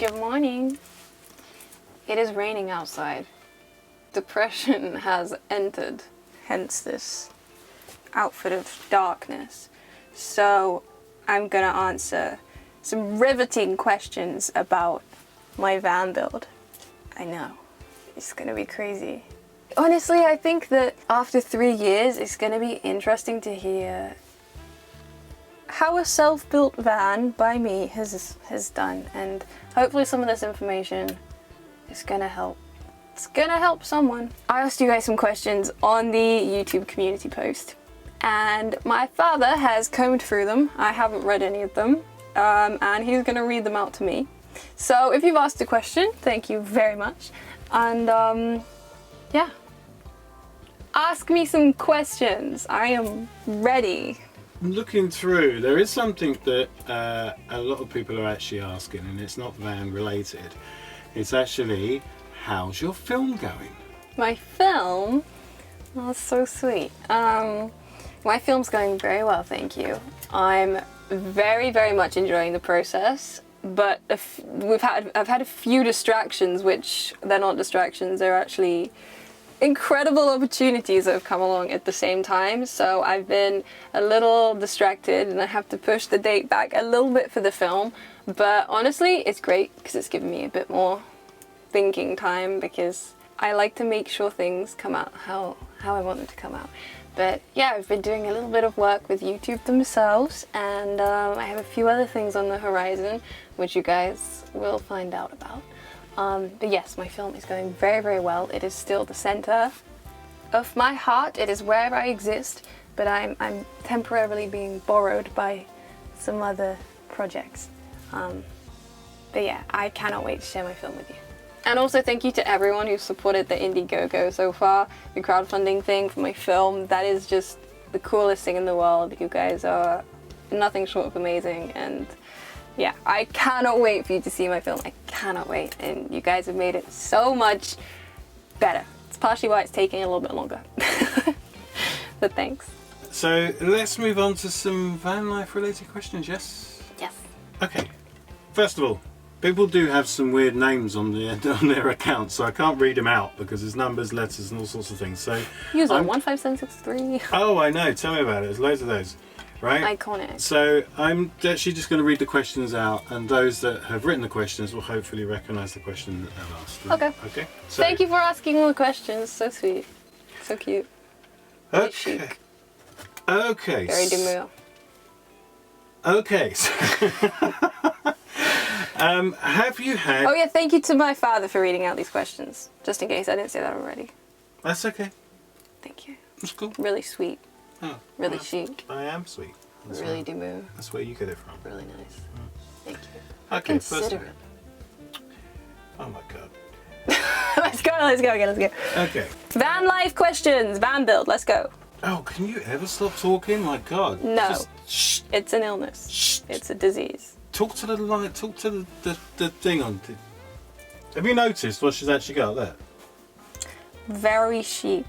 Good morning. It is raining outside. Depression has entered, hence this outfit of darkness. So I'm gonna answer some riveting questions about my van build. I know, it's gonna be crazy. Honestly, I think that after 3 years, it's gonna be interesting to hear how a self-built van by me has done, and hopefully some of this information is gonna help. It's gonna help someone. I asked you guys some questions on the YouTube community post, and my father has combed through them. I haven't read any of them, and he's gonna read them out to me. So if you've asked a question, thank you very much. And yeah, ask me some questions. I am ready. Looking through, there is something that a lot of people are actually asking, and it's not van related. It's actually, how's your film going? My film? Oh, that's so sweet. My film's going very well, thank you. I'm very, very much enjoying the process, but I've had a few distractions, which they're not distractions, they're actually incredible opportunities that have come along at the same time. So I've been a little distracted and I have to push the date back a little bit for the film, but honestly it's great because it's given me a bit more thinking time, because I like to make sure things come out how I want them to come out. But yeah, I've been doing a little bit of work with YouTube themselves, and I have a few other things on the horizon which you guys will find out about. But yes, my film is going very, very well. It is still the center of my heart. It is where I exist, but I'm temporarily being borrowed by some other projects. But yeah, I cannot wait to share my film with you. And also thank you to everyone who supported the Indiegogo so far, the crowdfunding thing for my film. That is just the coolest thing in the world. You guys are nothing short of amazing, and yeah, I cannot wait for you to see my film. I cannot wait, and you guys have made it so much better. It's partially why it's taking a little bit longer. But thanks. So let's move on to some van life related questions, yes? Yes. Okay, first of all, people do have some weird names on their accounts, so I can't read them out because there's numbers, letters and all sorts of things. So User 15763. Oh, I know, tell me about it. There's loads of those. Right? Iconic. So I'm actually just going to read the questions out, and those that have written the questions will hopefully recognise the question that they've asked. Okay. Okay. So, Thank you for asking all the questions. So sweet. So cute. Very Okay. chic. Okay. Very demure. Okay. So have you had? Oh yeah, thank you to my father for reading out these questions. Just in case I didn't say that already. That's okay. Thank you. That's cool. Really sweet. Oh, Really well, chic. I am sweet. That's Really where, demure. that's where you get it from. Really nice. Thank you. Okay. First. Considerate. Oh my god. Let's go. Okay, let's go. Okay. Van life questions. Van build. Let's go. Oh, can you ever stop talking? My god. No. Just shh. It's an illness. Shh. It's a disease. Talk to the light. Talk to the thing on. Have you noticed what she's actually got there? Very chic.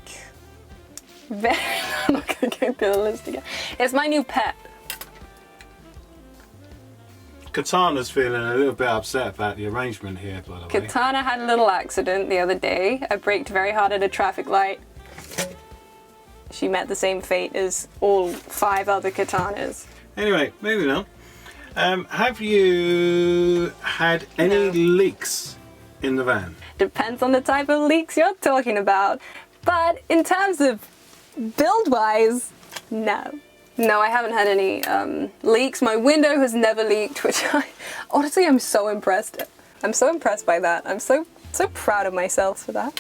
Very. I'm not gonna go through the list again. It's my new pet. Katana's feeling a little bit upset about the arrangement here, by the way. Katana had a little accident the other day. I braked very hard at a traffic light. She met the same fate as all 5 other Katanas. Anyway, moving on. Have you had any leaks in the van? Depends on the type of leaks you're talking about. But in terms of build-wise, no. No, I haven't had any leaks. My window has never leaked, which honestly, I'm so impressed. I'm so impressed by that. I'm so proud of myself for that.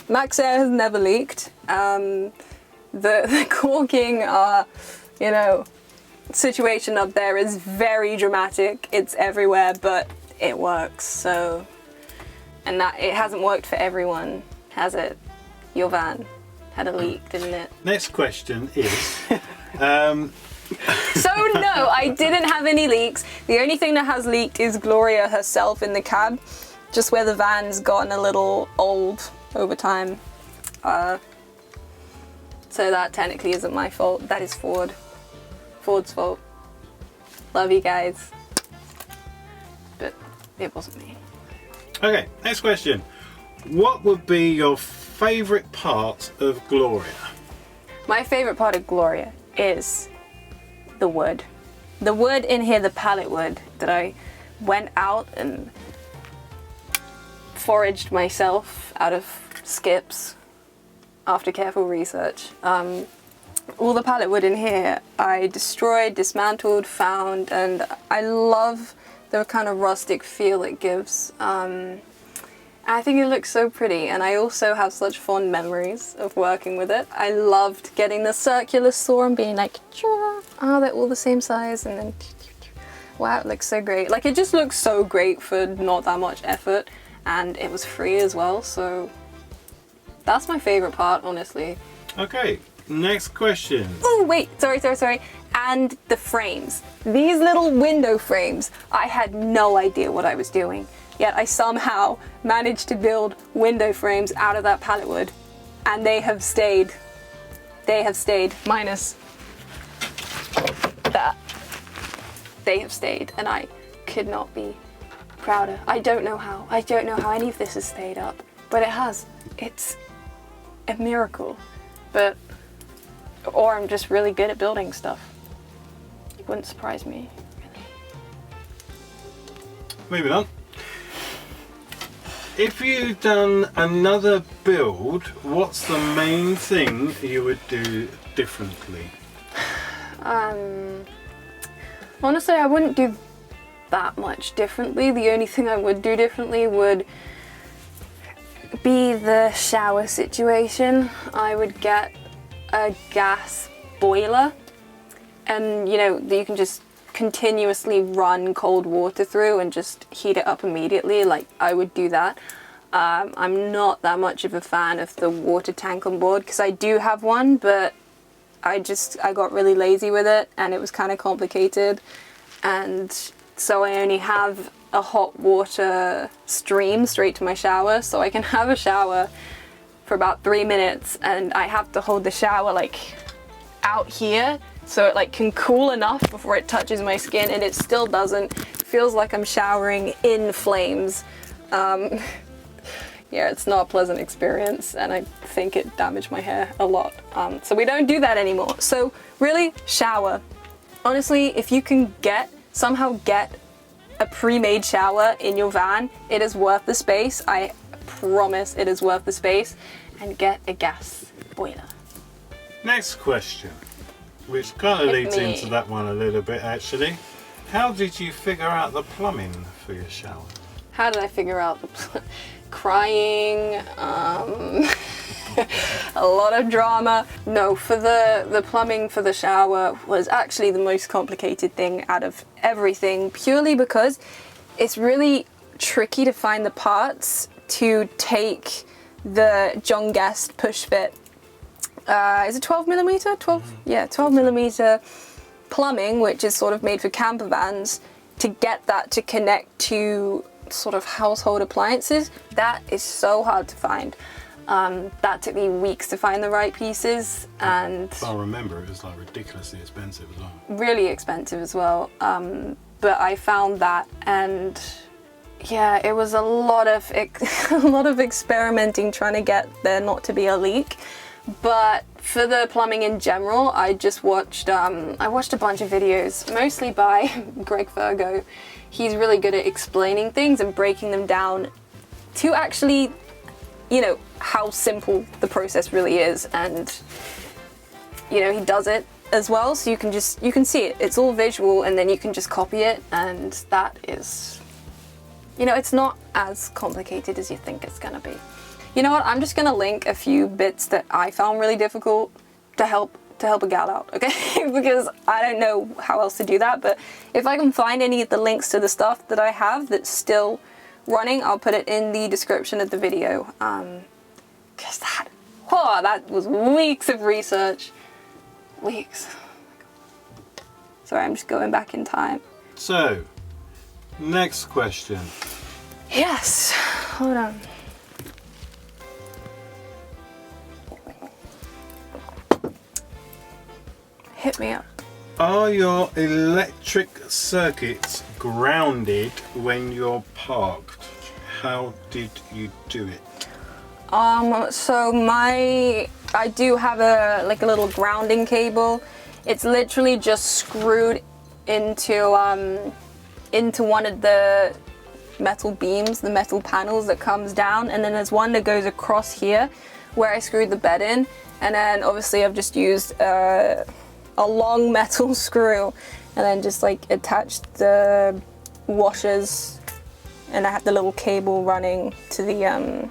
Max Air has never leaked. The corking, situation up there is very dramatic. It's everywhere, but it works. So, and that it hasn't worked for everyone, has it? Your van had a leak, didn't it? Next question is. So no, I didn't have any leaks. The only thing that has leaked is Gloria herself in the cab, just where the van's gotten a little old over time. So that technically isn't my fault. That is Ford's fault. Love you guys. But it wasn't me. Okay, next question. What would be your favourite part of Gloria? My favourite part of Gloria is the wood. The wood in here, the pallet wood that I went out and foraged myself out of skips after careful research. All the pallet wood in here I destroyed, dismantled, found, and I love the kind of rustic feel it gives. I think it looks so pretty, and I also have such fond memories of working with it. I loved getting the circular saw and being like, oh, they're all the same size, and then wow, it looks so great. Like, it just looks so great for not that much effort, and it was free as well, so that's my favorite part, honestly. Okay, next question. Oh, wait, sorry. And the frames. These little window frames, I had no idea what I was doing. Yet I somehow managed to build window frames out of that pallet wood, and they have stayed. Minus that. They have stayed, and I could not be prouder. I don't know how any of this has stayed up, but it has. It's a miracle. Or I'm just really good at building stuff. It wouldn't surprise me, really. Moving on. If you'd done another build, what's the main thing you would do differently? Honestly, I wouldn't do that much differently. The only thing I would do differently would be the shower situation. I would get a gas boiler, and you can just continuously run cold water through and just heat it up immediately. Like, I would do that. I'm not that much of a fan of the water tank on board, because I do have one, but I got really lazy with it, and it was kind of complicated, and so I only have a hot water stream straight to my shower, so I can have a shower for about 3 minutes, and I have to hold the shower like out here so it like can cool enough before it touches my skin, and it still doesn't. It feels like I'm showering in flames. Yeah, it's not a pleasant experience, and I think it damaged my hair a lot. So we don't do that anymore. So really, shower. Honestly, if you can somehow get a pre-made shower in your van, it is worth the space. I promise it is worth the space. And get a gas boiler. Next question, which kind of leads into that one a little bit actually. How did you figure out the plumbing for your shower? How did I figure out the crying, a lot of drama. No, for the plumbing for the shower was actually the most complicated thing out of everything, purely because it's really tricky to find the parts to take the John Guest push fit. Is it 12 millimeter? 12 millimeter plumbing, which is sort of made for camper vans, to get that to connect to sort of household appliances. That is so hard to find. That took me weeks to find the right pieces, and I remember it was like ridiculously expensive as well. Really expensive as well. But I found that, and yeah, it was a lot of experimenting trying to get there not to be a leak. But for the plumbing in general, I just watched a bunch of videos, mostly by Greg Virgoe. He's really good at explaining things and breaking them down to actually, how simple the process really is, and he does it as well, so you can see it. It's all visual, and then you can just copy it, and that is, it's not as complicated as you think it's gonna be. You know what? I'm just gonna link a few bits that I found really difficult to help a gal out, okay? Because I don't know how else to do that, but if I can find any of the links to the stuff that I have that's still running, I'll put it in the description of the video. Because that was weeks of research. Weeks. Sorry, I'm just going back in time. So, next question. Yes, hold on. Hit me up. Are your electric circuits grounded when you're parked? How did you do it? So I do have a little grounding cable. It's literally just screwed into one of the metal beams, the metal panels that comes down, and then there's one that goes across here where I screwed the bed in, and then obviously I've just used a long metal screw and then just like attached the washers, and I have the little cable running to the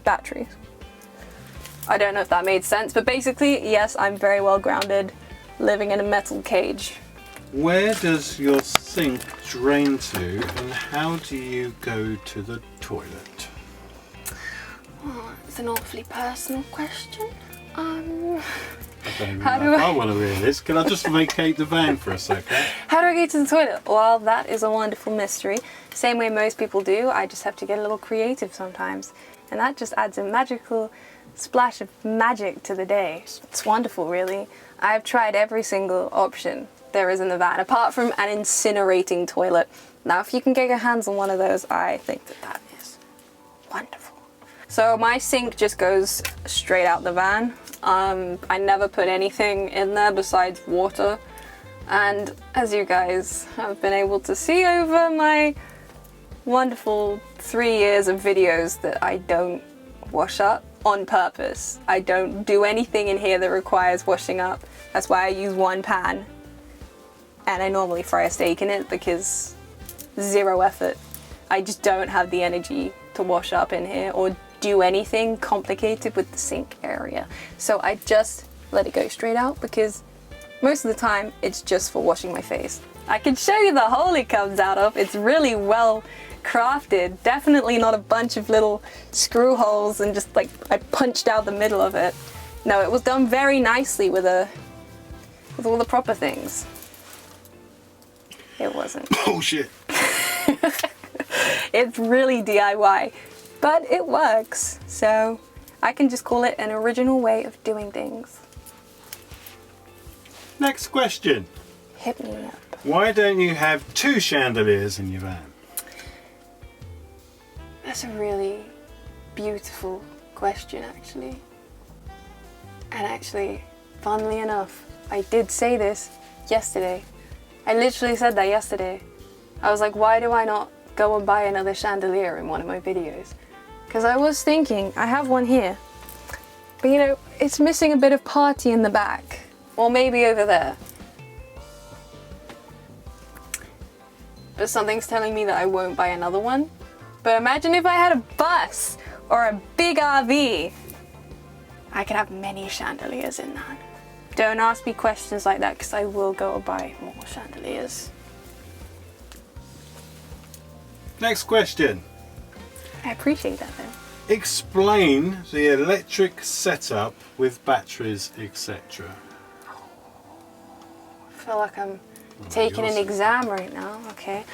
batteries. I don't know if that made sense, but basically, yes, I'm very well grounded, living in a metal cage. Where does your sink drain to, and how do you go to the toilet? Oh, it's an awfully personal question. I don't know if I want to hear this. Can I just vacate the van for a second? How do I get to the toilet? Well, that is a wonderful mystery. Same way most people do, I just have to get a little creative sometimes. And that just adds a magical splash of magic to the day. It's wonderful, really. I've tried every single option there is in the van, apart from an incinerating toilet. Now, if you can get your hands on one of those, I think that is wonderful. So my sink just goes straight out the van. I never put anything in there besides water. And as you guys have been able to see over my wonderful 3 years of videos, that I don't wash up on purpose. I don't do anything in here that requires washing up. That's why I use one pan. And I normally fry a steak in it because zero effort. I just don't have the energy to wash up in here or do anything complicated with the sink area. So I just let it go straight out because most of the time it's just for washing my face. I can show you the hole it comes out of. It's really well crafted. Definitely not a bunch of little screw holes and just like I punched out the middle of it. No, it was done very nicely with all the proper things. It wasn't. Bullshit. It's really DIY, but it works. So I can just call it an original way of doing things. Next question. Hit me up. Why don't you have 2 chandeliers in your van? That's a really beautiful question, actually. And actually, funnily enough, I did say this yesterday. I literally said that yesterday. I was like, why do I not go and buy another chandelier in one of my videos? Because I was thinking, I have one here, but you know, it's missing a bit of party in the back. Or maybe over there. But something's telling me that I won't buy another one. But imagine if I had a bus or a big RV. I could have many chandeliers in that. Don't ask me questions like that because I will go and buy more chandeliers. Next question. I appreciate that though. Explain the electric setup with batteries, etc. I feel like I'm taking an exam right now. Okay.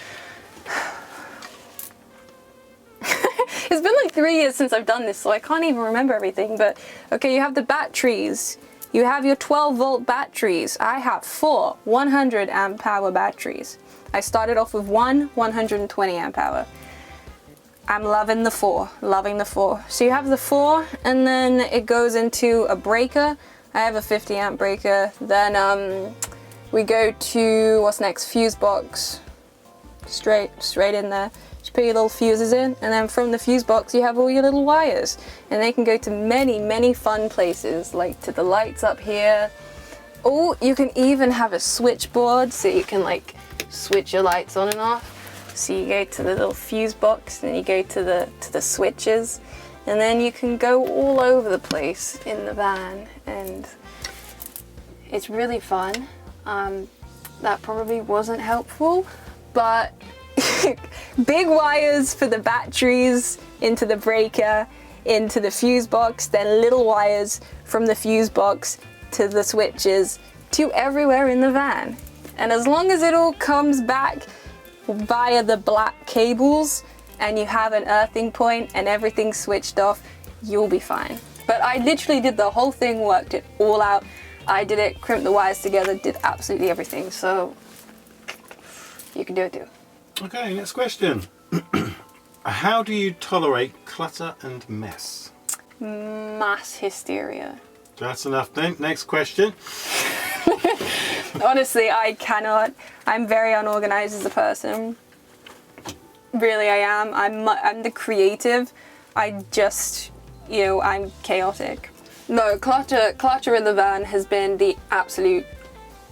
It's been like 3 years since I've done this, so I can't even remember everything. But okay, you have the batteries. You have your 12-volt batteries. I have 4 100 amp hour batteries. I started off with one 120 amp hour. I'm loving the 4, loving the 4. So you have the 4, and then it goes into a breaker. I have a 50 amp breaker. Then we go to, what's next? Fuse box. Straight in there. Just put your little fuses in, and then from the fuse box you have all your little wires, and they can go to many fun places, like to the lights up here. Or you can even have a switchboard, so you can like switch your lights on and off. So you go to the little fuse box, and you go to the switches, and then you can go all over the place in the van, and it's really fun. That probably wasn't helpful, but big wires for the batteries into the breaker, into the fuse box, then little wires from the fuse box to the switches to everywhere in the van. And as long as it all comes back via the black cables and you have an earthing point and everything's switched off, you'll be fine. But I literally did the whole thing, worked it all out. I did it, crimped the wires together, did absolutely everything. So you can do it too. Okay, next question. How do you tolerate clutter and mess? Mass hysteria. That's enough then. Next question. Honestly, I cannot. I'm very unorganized as a person. Really, I am. I'm the creative. I just, I'm chaotic. No, clutter in the van has been the absolute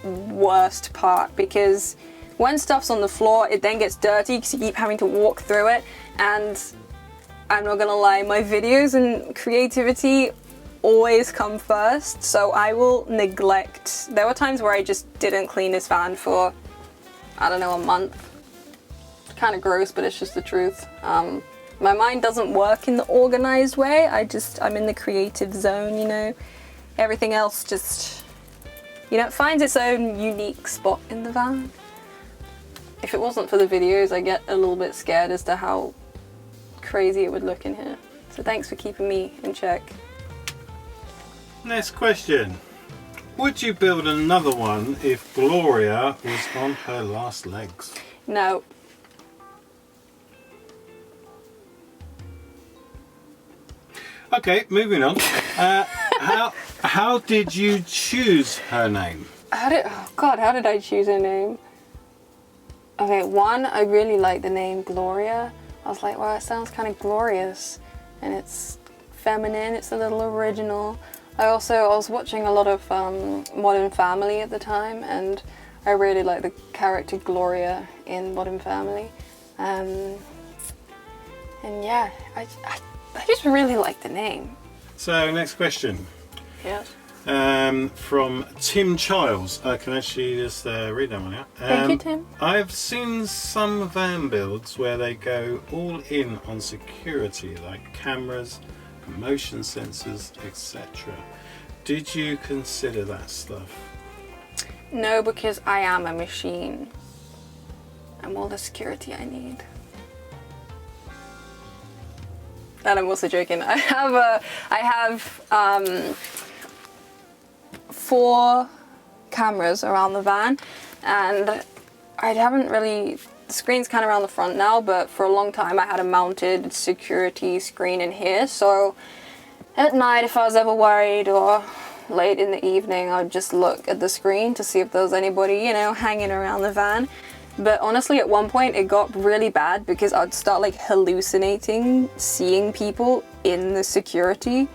worst part, because when stuff's on the floor, it then gets dirty because you keep having to walk through it. And I'm not gonna lie, my videos and creativity always come first, so I will neglect. There were times where I just didn't clean this van for, I don't know, a month. Kind of gross, but it's just the truth. My mind doesn't work in the organized way. I'm in the creative zone, Everything else just, it finds its own unique spot in the van. If it wasn't for the videos, I get a little bit scared as to how crazy it would look in here. So thanks for keeping me in check. Next question. Would you build another one if Gloria was on her last legs? No. Okay, moving on. How did you choose her name? How did I choose her name? Okay, one, I really like the name Gloria. I was like, wow, it sounds kind of glorious. And it's feminine, it's a little original. I was watching a lot of Modern Family at the time, and I really like the character Gloria in Modern Family. And yeah, I just really like the name. So, next question. Yes. From Tim Childs. I can actually just read that one out. Thank you, Tim. I've seen some van builds where they go all in on security, like cameras, motion sensors, etc. Did you consider that stuff? No, because I am a machine. I'm all the security I need. And I'm also joking. I have 4 cameras around the van, and I haven't really. The screen's kind of around the front now, but for a long time I had a mounted security screen in here. So at night, if I was ever worried or late in the evening, I'd just look at the screen to see if there was anybody, hanging around the van. But honestly, at one point it got really bad because I'd start hallucinating, seeing people in the security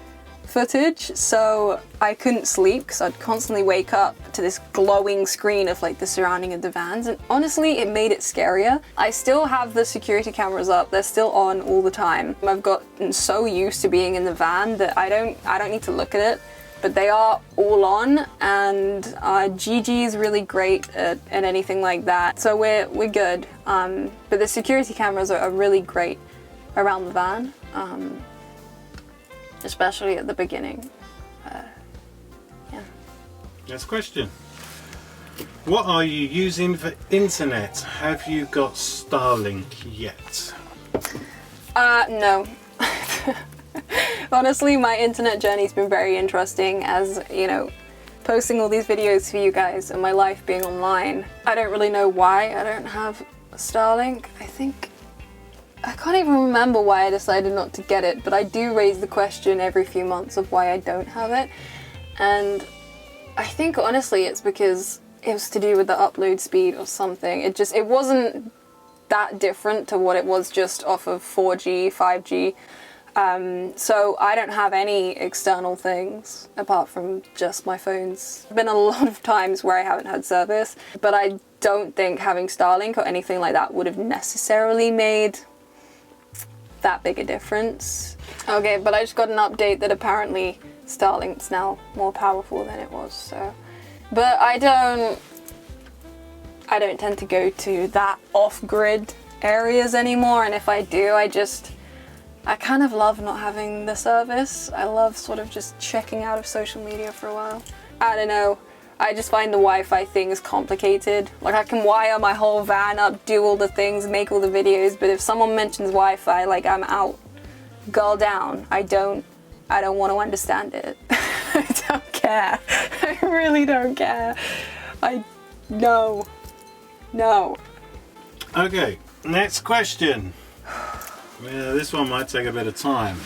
footage. So I couldn't sleep because I'd constantly wake up to this glowing screen of the surrounding of the vans. And honestly, it made it scarier. I still have the security cameras up. They're still on all the time. I've gotten so used to being in the van that I don't need to look at it. But they are all on, and Gigi is really great at anything like that. So we're good. But the security cameras are really great around the van, especially at the beginning. Yeah. Next question. What are you using for internet? Have you got Starlink yet? No. Honestly, my internet journey's been very interesting, as posting all these videos for you guys and my life being online. I don't really know why I don't have Starlink. I can't even remember why I decided not to get it, but I do raise the question every few months of why I don't have it. And I think honestly it's because it was to do with the upload speed or something. It wasn't that different to what it was just off of 4G, 5G. So I don't have any external things apart from just my phones. There's been a lot of times where I haven't had service, but I don't think having Starlink or anything like that would have necessarily made that big a difference. Okay, but I just got an update that apparently Starlink's now more powerful than it was, so. But I don't tend to go to that off-grid areas anymore, and if I do, I kind of love not having the service. I love sort of just checking out of social media for a while. I don't know. I just find the Wi-Fi thing is complicated. I can wire my whole van up, do all the things, make all the videos, but if someone mentions Wi-Fi, I'm out. Girl down. I don't want to understand it. I don't care. I really don't care. No. Okay, next question. Yeah, this one might take a bit of time.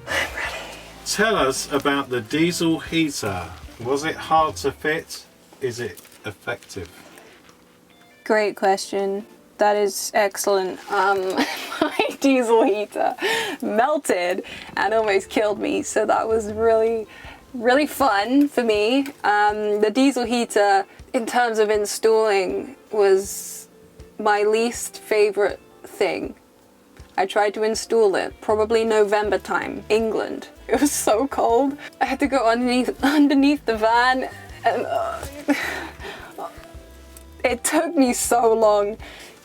I'm ready. Tell us about the diesel heater. Was it hard to fit? Is it effective? Great question. That is excellent. My diesel heater melted and almost killed me, so that was really, really fun for me. The diesel heater, in terms of installing, was my least favorite thing. I tried to install it, probably November time, England. It was so cold. I had to go underneath the van, and it took me so long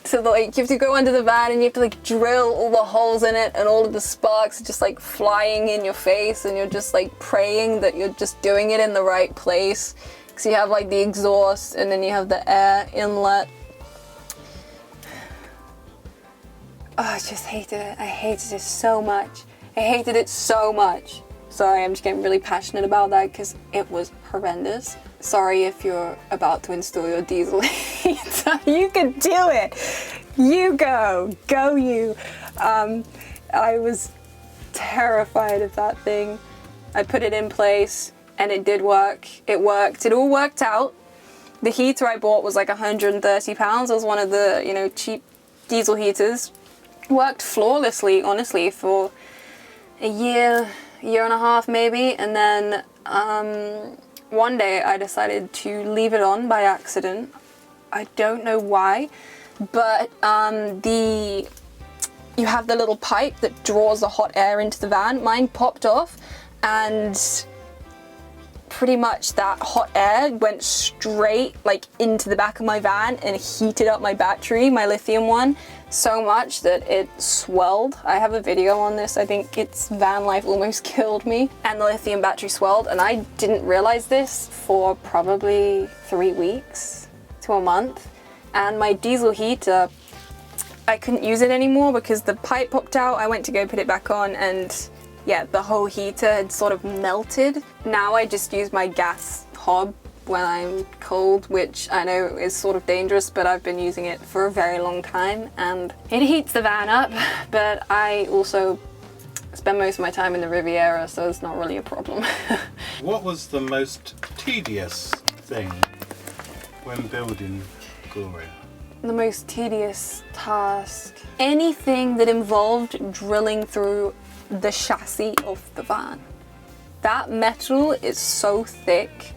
to, like, you have to go under the van and you have to, like, drill all the holes in it, and all of the sparks are just, like, flying in your face, and you're just, like, praying that you're just doing it in the right place. Because you have, like, the exhaust, and then you have the air inlet. Oh, I just hated it. I hated it so much. I hated it so much. Sorry, I'm just getting really passionate about that because it was horrendous. Sorry if you're about to install your diesel heater. You can do it. You go. Go you. I was terrified of that thing. I put it in place and it did work. It worked. It all worked out. The heater I bought was like £130. It was one of the, you know, cheap diesel heaters. Worked flawlessly, honestly, for a year and a half maybe, and then one day I decided to leave it on by accident. I don't know why, but you have the little pipe that draws the hot air into the van. Mine popped off, and pretty much that hot air went straight, like, into the back of my van and heated up my battery, my lithium one, so much that it swelled. I have a video on this. I think it's van life almost killed me, and the lithium battery swelled, and I didn't realize this for probably 3 weeks to a month. And my diesel heater, I couldn't use it anymore because the pipe popped out. I went to go put it back on, and yeah, the whole heater had sort of melted. Now I just use my gas hob when I'm cold, which I know is sort of dangerous, but I've been using it for a very long time, and it heats the van up, but I also spend most of my time in the Riviera, so it's not really a problem. What was the most tedious thing when building Gloria? The most tedious task? Anything that involved drilling through the chassis of the van. That metal is so thick.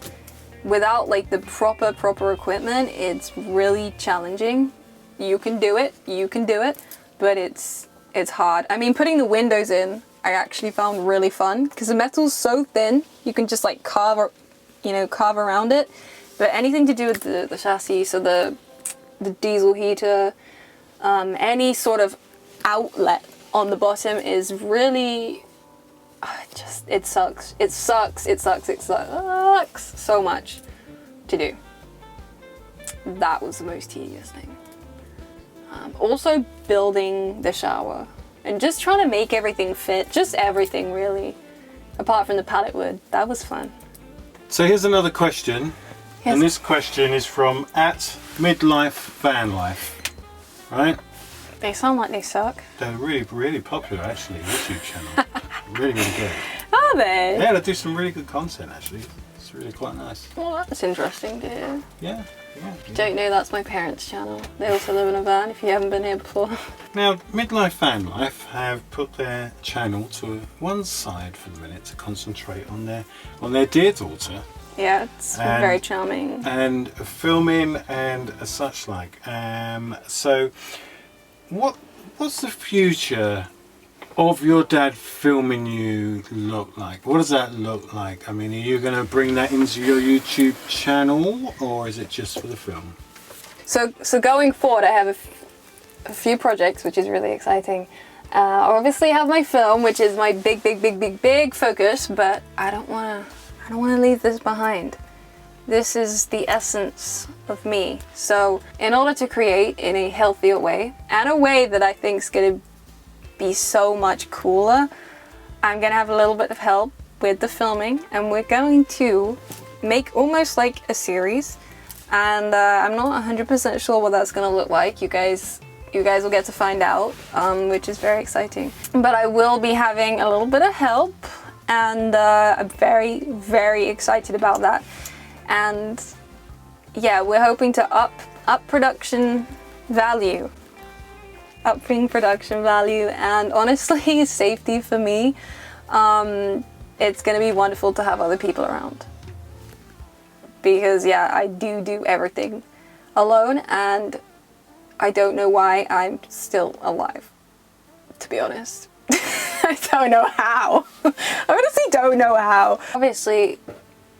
Without, like, the proper equipment, it's really challenging. You can do it, but it's hard. I mean, putting the windows in, I actually found really fun because the metal's so thin, you can just, like, carve around it. But anything to do with the chassis, so the diesel heater, any sort of outlet on the bottom is really, it sucks. It sucks so much to do. That was the most tedious thing. Also building the shower and just trying to make everything fit, just everything really, apart from the pallet wood. That was fun. So here's another question. Yes. And this question is from @midlife right? They sound like they suck. They're really popular, actually, YouTube channel. really good. Are they? Yeah, they do some really good content, actually. It's really quite nice. Well, that's interesting to hear. Yeah. Don't know, that's my parents' channel. They also live in a van, if you haven't been here before. Now, Midlife Van Life have put their channel to one side for the minute to concentrate on their dear daughter. Yeah, it's very charming. And filming and such like. So, what's the future of your dad filming you look like? What does that look like? I mean, are you going to bring that into your YouTube channel, or is it just for the film? So going forward, I have a few projects, which is really exciting. I obviously have my film, which is my big focus, but I don't want to leave this behind. This is the essence of me. So in order to create in a healthier way, and a way that I think is going to be so much cooler, I'm going to have a little bit of help with the filming, and we're going to make almost like a series, and I'm not 100% sure what that's going to look like. You guys will get to find out, which is very exciting. But I will be having a little bit of help, and I'm very, very excited about that. And yeah, we're hoping to upping production value, and honestly, safety for me. It's gonna be wonderful to have other people around, because yeah, I do everything alone, and I don't know why I'm still alive, to be honest. I don't know how. I honestly don't know how. Obviously,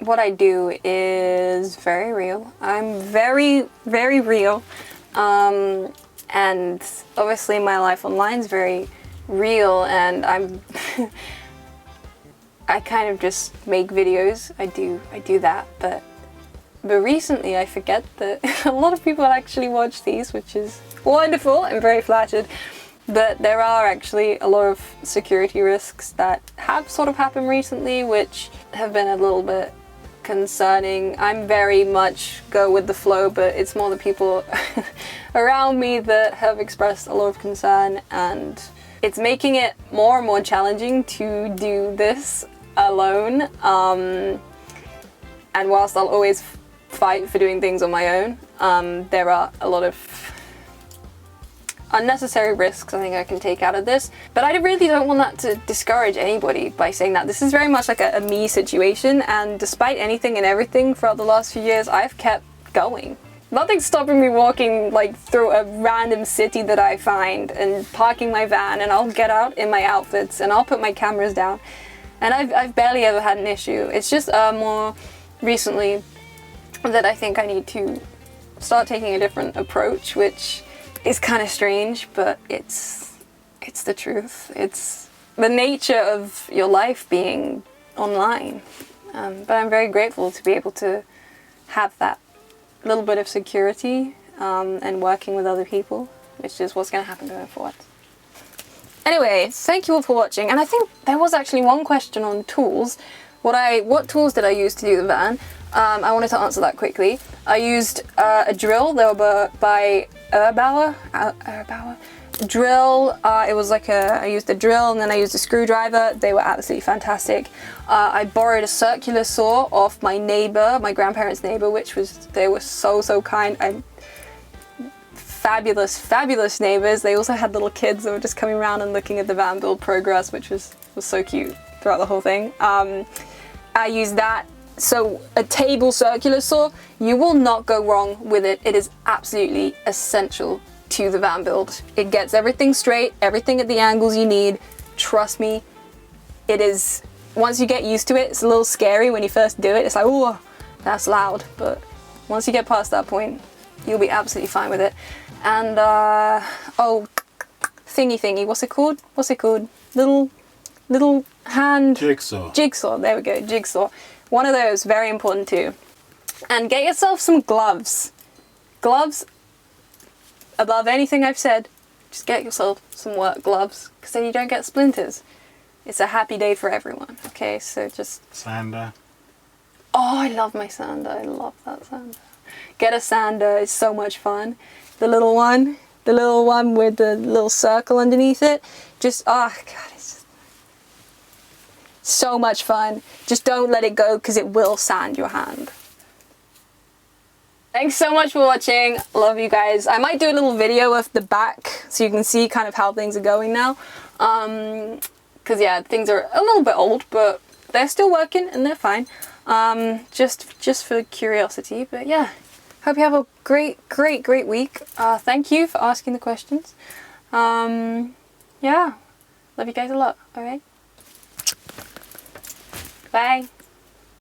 what I do is very real. I'm very, very real. And obviously my life online is very real, and I kind of just make videos. I do that, but recently I forget that a lot of people actually watch these, which is wonderful. I'm very flattered. But there are actually a lot of security risks that have sort of happened recently, which have been a little bit concerning. I'm very much go with the flow, but it's more the people around me that have expressed a lot of concern, and it's making it more and more challenging to do this alone. And whilst I'll always fight for doing things on my own, there are a lot of unnecessary risks I think I can take out of this. But I really don't want that to discourage anybody by saying that. This is very much like a me situation, and despite anything and everything throughout the last few years, I've kept going. Nothing's stopping me walking like through a random city that I find and parking my van, and I'll get out in my outfits and I'll put my cameras down, and I've barely ever had an issue. It's just more recently that I think I need to start taking a different approach, which is kind of strange, but it's the truth. It's the nature of your life being online. But I'm very grateful to be able to have that little bit of security, and working with other people, which is what's going to happen going forward. Anyway, thank you all for watching, and I think there was actually one question on tools. What tools did I use to do the van? I wanted to answer that quickly. I used a drill. They were by Erbauer. Drill. It was like I used a drill, and then I used a screwdriver. They were absolutely fantastic. I borrowed a circular saw off my neighbor, my grandparents' neighbor, they were so kind. Fabulous neighbors. They also had little kids that were just coming around and looking at the van build progress, which was so cute throughout the whole thing. I used that. So a table circular saw, you will not go wrong with it. It is absolutely essential to the van build. It gets everything straight, everything at the angles you need. Trust me, it is, once you get used to it, it's a little scary when you first do it. It's like, oh, that's loud. But once you get past that point, you'll be absolutely fine with it. And, oh, thingy, what's it called? Little hand... Jigsaw, there we go, jigsaw. One of those, very important too. And get yourself some gloves. Gloves, above anything I've said, just get yourself some work gloves, because then you don't get splinters. It's a happy day for everyone, okay? So just... Sander. Oh, I love my sander. I love that sander. Get a sander, it's so much fun. The little one with the little circle underneath it. Just, oh God, it's just so much fun. Just don't let it go, because it will sand your hand. Thanks so much for watching. Love you guys. I might do a little video of the back so you can see kind of how things are going now. Because yeah, things are a little bit old, but they're still working and they're fine. Just for curiosity. But yeah, hope you have a great week. Thank you for asking the questions. Yeah, love you guys a lot. All right. Bye.